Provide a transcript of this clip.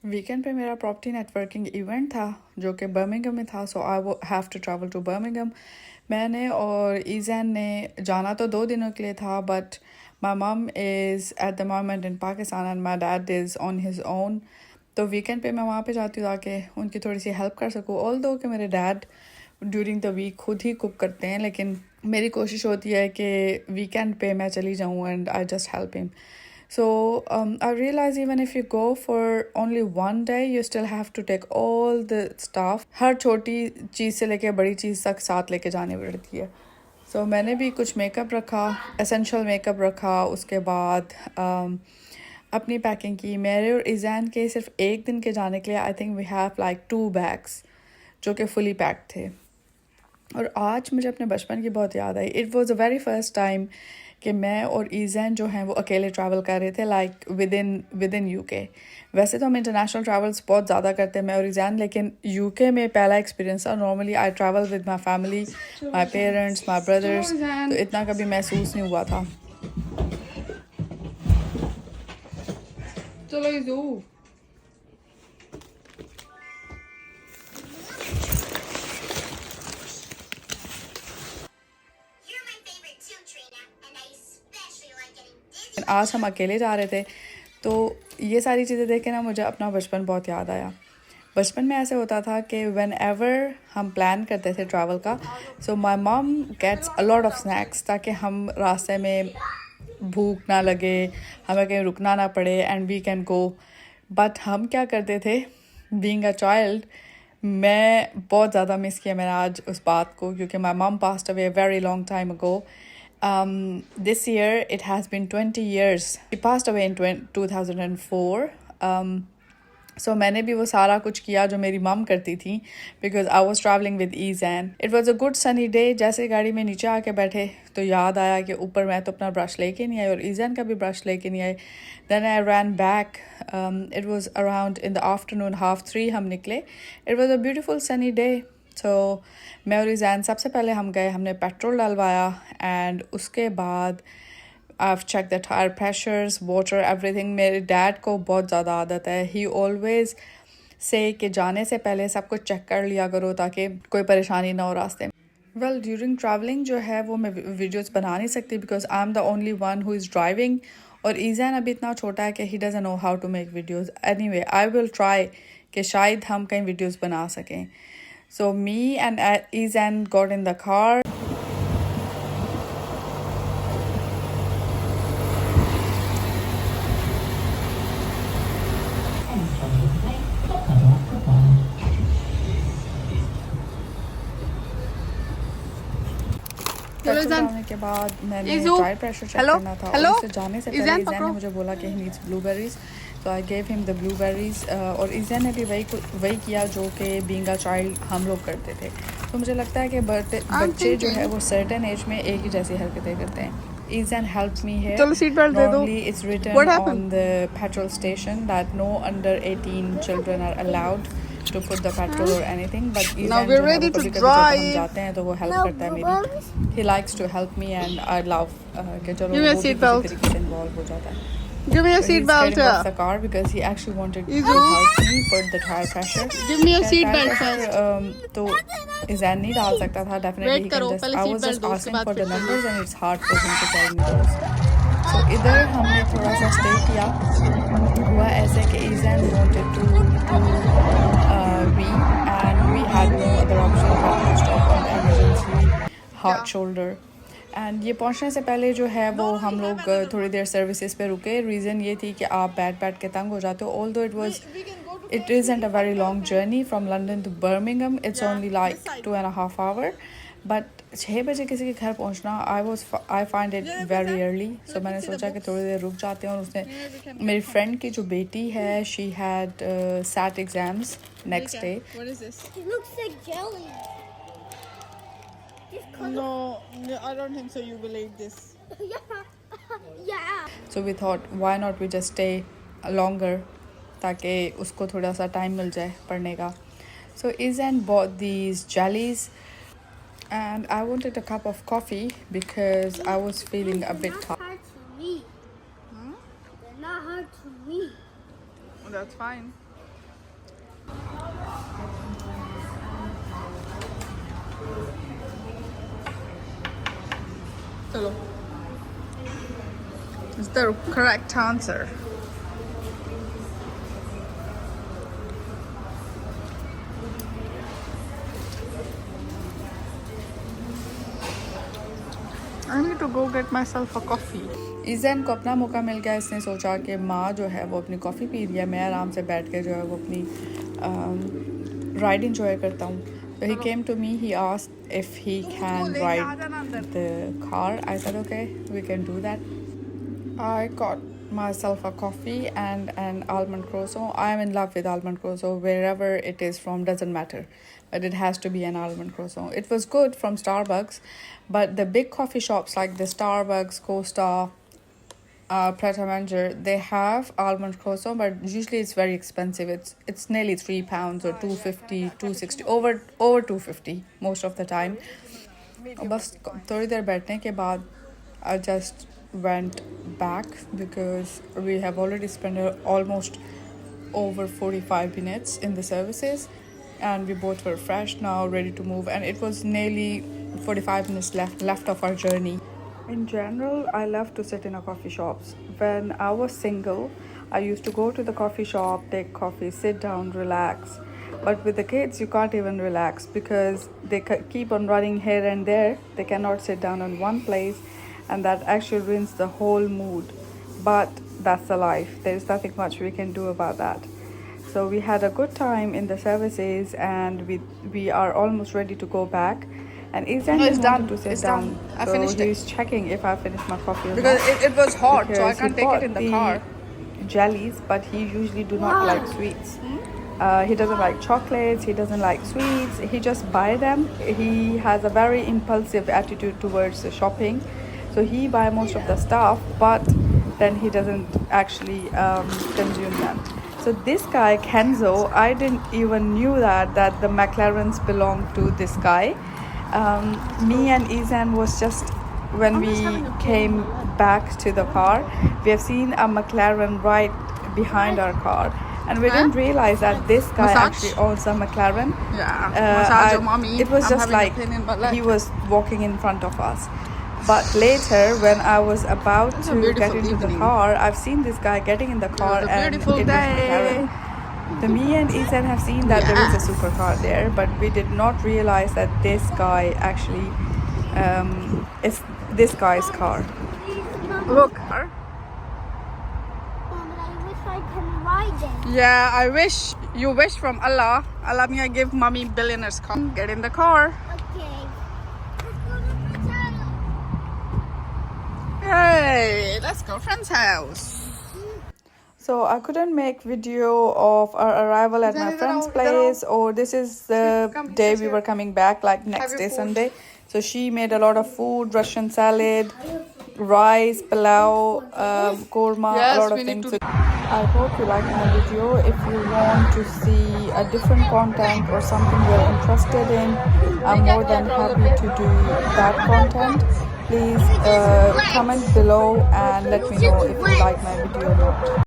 Weekend पे मेरा property networking event था जो कि बर्मिंघम में था, so I have to travel to Birmingham. मैंने और ईज़ैन ने जाना तो 2 दिनों के लिए था, बट माई मम is at the moment in Pakistan and my dad is on his own. तो वीकेंड पे मैं वहाँ पे जाती हूँ ताकि उनकी थोड़ी सी हेल्प कर सकूँ। ऑल दो कि मेरे डैड ड्यूरिंग द वीक खुद ही कुक करते हैं, लेकिन मेरी कोशिश होती है कि वीकेंड पे मैं चली जाऊँ and I just help him. So I realize even if you go for only one day, you still have to take all the stuff. हर छोटी चीज़ से लेके बड़ी चीज़ तक साथ लेके जानी पड़ती है. So मैंने भी कुछ मेकअप रखा, एसेंशियल मेकअप रखा. उसके बाद अपनी पैकिंग की. मेरे और ईज़ैन के सिर्फ एक दिन के जाने के लिए I think we have like 2 bags जो कि फुली पैक्ड थे. और आज मुझे अपने बचपन की बहुत याद आई. It was the very first time कि मैं और ईज़ैन जो हैं वो अकेले ट्रैवल कर रहे थे, लाइक विद इन यूके. वैसे तो हम इंटरनेशनल ट्रैवल्स बहुत ज़्यादा करते हैं मैं और ईज़ैन, लेकिन यूके में पहला एक्सपीरियंस था. Normally I travel with my family, my parents, my brothers, तो इतना कभी महसूस नहीं हुआ था. चलो आज हम अकेले जा रहे थे, तो ये सारी चीज़ें देख के ना मुझे अपना बचपन बहुत याद आया. बचपन में ऐसे होता था कि व्हेन एवर हम प्लान करते थे ट्रैवल का, so my mum gets a lot of snacks ताकि हम रास्ते में भूख ना लगे, हमें कहीं रुकना ना पड़े and we can go. But हम क्या करते थे, बीइंग अ चाइल्ड, मैं बहुत ज़्यादा मिस किया मैंने आज उस बात को, क्योंकि माई मम passed away very long time ago. This year it has been 20 years. She passed away in 2004. So मैंने भी वो सारा कुछ किया जो मेरी मम करती थी, because I was traveling with Ezan. It was a good sunny day. जैसे गाड़ी में नीचे आके बैठे तो याद आया कि ऊपर मैं तो अपना ब्रश लेके नहीं आई और Ezan का भी ब्रश लेके नहीं आई. Then I ran back. It was around in the afternoon, 3:30 हम निकले. It was a beautiful sunny day. So मैं और ईज़ैन सबसे पहले हम गए, हमने पेट्रोल डलवाया एंड उसके बाद I've checked the tire pressures, water, everything. मेरे डैड को बहुत ज़्यादा आदत है, he always say कि जाने से पहले सब कुछ चेक कर लिया करो ताकि कोई परेशानी ना हो रास्ते में. Well, during traveling जो है वो मैं वीडियोस बना नहीं सकती because I'm the only one who is driving. और ईज़ैन अभी इतना छोटा है कि he doesn't know how to make videos. Anyway, I will try कि शायद हम कहीं वीडियोस बना सकें. So me and Ezan got in the car. Petrol डालने के बाद मैंने टायर प्रेशर चेक करना था और उससे जाने से पहले ईज़ैन ने मुझे बोला कि ही नीड्स ब्लूबेरीज, तो I gave him the blueberries. और ईज़ैन ने भी वही किया जो कि बीइंग अ चाइल्ड हम लोग करते थे. तो मुझे लगता है कि बच्चे जो है वो सर्टेन एज में एक ही जैसी हरकतें करते हैं. Ezan helped me here. Normally it's written on the petrol station that no under 18 children are allowed to put the petrol or anything, but Ezan we're ready to drive. हम जाते हैं तो वो help करता है मेरी. He likes to help me and I love कि चलो वो भी किसी तरीके से involve हो जाता है. Give me a seat belt. Off the car because he actually wanted to help me put the tire pressure. Give me a seat belt first. तो Ezan नहीं डाल सकता था. Definitely he can just. I was just asking for the numbers and it's hard for him to tell me those. So इधर हमने थोड़ा सा stay किया. हुआ ऐसे कि Ezan wanted to wee and we had no other option but to stop on the emergency heart shoulder. And ये पहुंचने से पहले जो है वो हम लोग थोड़ी देर सर्विसेज पे रुके. रीज़न ये थी कि आप बैठ के तंग हो जाते हो. Although it isn't a very long journey from London to Birmingham, it's only like 2.5 hours. But 6 बजे किसी के घर पहुंचना I find it very early. So मैंने सोचा कि थोड़ी देर रुक जाते हैं. और उसने मेरी फ्रेंड की जो बेटी है, she had SAT exams next day. No, I don't think so. You will eat this. Yeah. So we thought, why not we just stay longer ताकि उसको थोड़ा सा टाइम मिल जाए पढ़ने का. So Ezan bought these jellies and I wanted a cup of coffee because I was feeling a bit tired. Hard to read. They're not hard to read. That's fine. Chalo. It's the correct answer. I need to go get myself a coffee. ईज़ैन को अपना मौका मिल गया. इसने सोचा कि माँ जो है वो अपनी कॉफ़ी पी रही है, मैं आराम से बैठ के जो है वो अपनी राइड इंजॉय करता हूँ. So he came to me, he asked if he can ride the car. I said okay, we can do that. I got myself a coffee and an almond croissant. I am in love with almond croissant. Wherever it is from doesn't matter, but it has to be an almond croissant. It was good from Starbucks, but the big coffee shops like the Starbucks, Costa, Pret a Manger, they have almond croissant, but usually it's very expensive. It's nearly £3 or 250, 260, over 250 most of the time. बस थोड़ी देर बैठने के बाद I just went back because we have already spent almost over 45 minutes in the services, and we both were fresh now, ready to move, and it was nearly 45 minutes left of our journey. In general, I love to sit in a coffee shops. When I was single, I used to go to the coffee shop, take coffee, sit down, relax. But with the kids, you can't even relax because they keep on running here and there. They cannot sit down in one place, and that actually ruins the whole mood. But that's the life. There's nothing much we can do about that. So we had a good time in the services, and we are almost ready to go back. And Izan No, it's didn't want done. to sit It's down. done. I so finished it. he's checking if I finished my coffee or Because not. it was hot, so I Because can't he take it in the car. jellies, but he usually do not like sweets. He doesn't like chocolates, he doesn't like sweets, he just buy them. He has a very impulsive attitude towards the shopping, so he buy most of the stuff, but then he doesn't actually consume them. So this guy Kenzo, I didn't even knew that the McLarens belong to this guy. Me and Izan was just, when we came back to the car, we have seen a McLaren right behind our car, and we didn't realize that this guy Massage? actually owns a McLaren. Yeah, massage your mommy. It was I'm just having a like pain in my leg. he was walking in front of us. But later, when I was about It's a to get beautiful into the evening. car, I've seen this guy getting in the car, was a and beautiful it was day. McLaren. So me and Ethan have seen that there is a supercar there, but we did not realize that this guy actually is this guy's car. Look. Mom, but I wish I can ride it. Yeah, I wish. You wish from Allah. Allah may give mommy billionaires. Come, get in the car. Okay. Let's go to the channel. Hey, let's go friend's house. So I couldn't make video of our arrival at my friend's place, or this is the day we were coming back, like next day Sunday. So she made a lot of food, Russian salad, rice, palau, korma, Yes, a lot of we need things. to- I hope you like my video. If you want to see a different content or something you're interested in, I'm more than happy to do that content. Please comment below and let me know if you like my video or not.